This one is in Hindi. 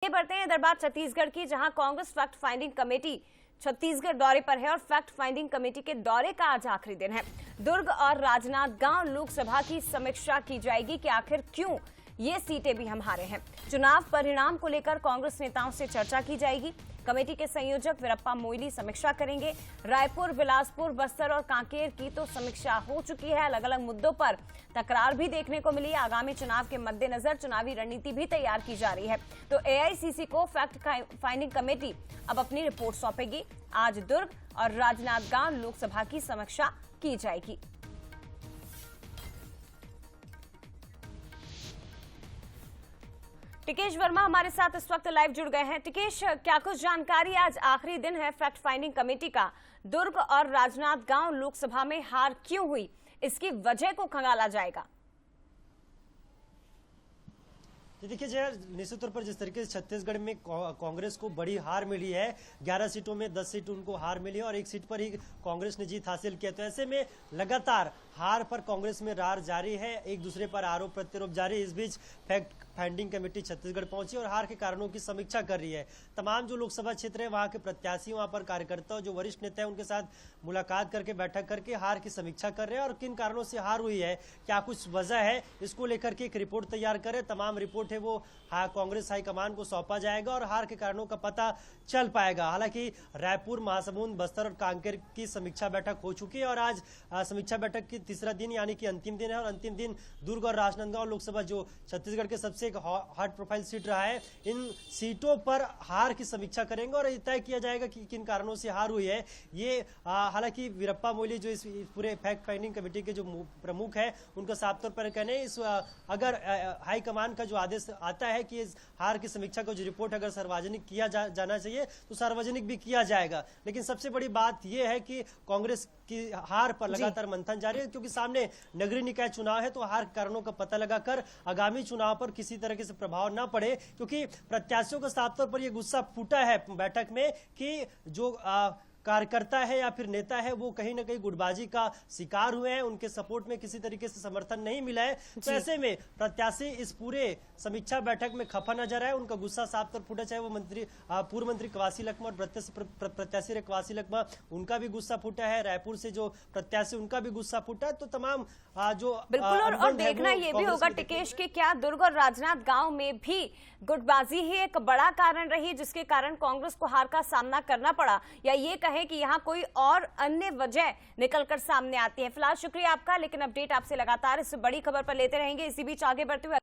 आगे बढ़ते हैं इधर बात छत्तीसगढ़ की, जहां Congress fact finding committee Chhattisgarh दौरे पर है और फैक्ट फाइंडिंग कमेटी के दौरे का आज आखिरी दिन है। दुर्ग और राजनांदगांव लोकसभा की समीक्षा की जाएगी कि आखिर क्यों ये सीटें भी हम हारे हैं। चुनाव परिणाम को लेकर कांग्रेस नेताओं से चर्चा की जाएगी। कमेटी के संयोजक वीरप्पा मोइली समीक्षा करेंगे। रायपुर, बिलासपुर, बस्तर और कांकेर की तो समीक्षा हो चुकी है। अलग अलग मुद्दों पर तकरार भी देखने को मिली। आगामी चुनाव के मद्देनजर चुनावी रणनीति भी तैयार की जा रही है। तो एआईसीसी को फैक्ट फाइंडिंग कमेटी अब अपनी रिपोर्ट सौंपेगी। आज दुर्ग और राजनांदगांव लोकसभा की समीक्षा की जाएगी। टिकेश वर्मा हमारे साथ इस वक्त लाइव जुड़ गए हैं। टिकेश, क्या कुछ जानकारी, आज आखिरी दिन है फैक्ट फाइंडिंग कमेटी का, दुर्ग और राजनांदगांव लोकसभा में हार क्यों हुई, इसकी वजह को खंगाला जाएगा? देखिए जय, निश्चित तौर पर जिस तरीके से छत्तीसगढ़ में कांग्रेस को बड़ी हार मिली है, 11 सीटों में 10 सीट उनको हार मिली है और एक सीट पर ही कांग्रेस ने जीत हासिल किया, तो ऐसे में लगातार हार पर कांग्रेस में रार जारी है, एक दूसरे पर आरोप प्रत्यारोप जारी। इस बीच फैक्ट फाइंडिंग कमेटी छत्तीसगढ़ पहुंची और हार के कारणों की समीक्षा कर रही है। तमाम जो लोकसभा क्षेत्र है वहां के प्रत्याशी, वहां पर कार्यकर्ता, जो वरिष्ठ नेता है, उनके साथ मुलाकात करके बैठक करके हार की समीक्षा कर रहे हैं और किन कारणों से हार हुई है, क्या कुछ वजह है, इसको लेकर के एक रिपोर्ट तैयार करे। तमाम रिपोर्ट है वो कांग्रेस हाईकमान को सौंपा जाएगा और हार के कारणों का पता चल पाएगा। हालांकि रायपुर, महासमुंद, बस्तर और कांकेर की समीक्षा बैठक हो चुकी है और आज समीक्षा बैठक की तीसरा दिन यानी कि अंतिम दिन है और अंतिम दिन दुर्ग और राजनांदगांव लोकसभा जो छत्तीसगढ़ के सबसे एक हार्ड प्रोफाइल सीट रहा है, इन सीटों पर हार की समीक्षा करेंगे और तय किया जाएगा कि किन कारणों से हार हुई है। ये हालांकि वीरप्पा मोइली जो इस पूरे फैक्ट फाइंडिंग कमेटी के जो प्रमुख है, उनका साफ तौर पर कहना है इस अगर हाईकमान का जो आदेश आता है कि इस हार की समीक्षा को जो रिपोर्ट अगर सार्वजनिक किया जाना चाहिए तो सार्वजनिक भी किया जाएगा। लेकिन सबसे बड़ी बात यह है कि कांग्रेस की हार पर लगातार मंथन जारी है, क्योंकि सामने नगरीय निकाय चुनाव है, तो हार कारणों का पता लगाकर आगामी चुनाव पर किसी तरह से प्रभाव ना पड़े, क्योंकि प्रत्याशियों का साफ तौर पर यह गुस्सा फूटा है बैठक में कि जो कार्यकर्ता है या फिर नेता है वो कहीं ना कहीं गुटबाजी का शिकार हुए हैं, उनके सपोर्ट में किसी तरीके से समर्थन नहीं मिला है। तो ऐसे में प्रत्याशी इस पूरे समीक्षा बैठक में खफा नजर आए, उनका गुस्सा साफ तौर फूटा, चाहे वो पूर्व मंत्री कवासी लखमा और प्रत्याशी कवासी लखमा, उनका भी गुस्सा फूटा है। रायपुर से जो प्रत्याशी, उनका भी गुस्सा फूटा है। तो तमाम जो बिल्कुल और देखना ये भी होगा टिकेश कि क्या दुर्ग और राजनांदगांव में भी गुटबाजी ही एक बड़ा कारण रही जिसके कारण कांग्रेस को हार का सामना करना पड़ा, या ये कहे कि यहाँ कोई और अन्य वजह निकलकर सामने आती है। फिलहाल शुक्रिया आपका, लेकिन अपडेट आपसे लगातार इस बड़ी खबर पर लेते रहेंगे। इसी बीच आगे बढ़ते हुए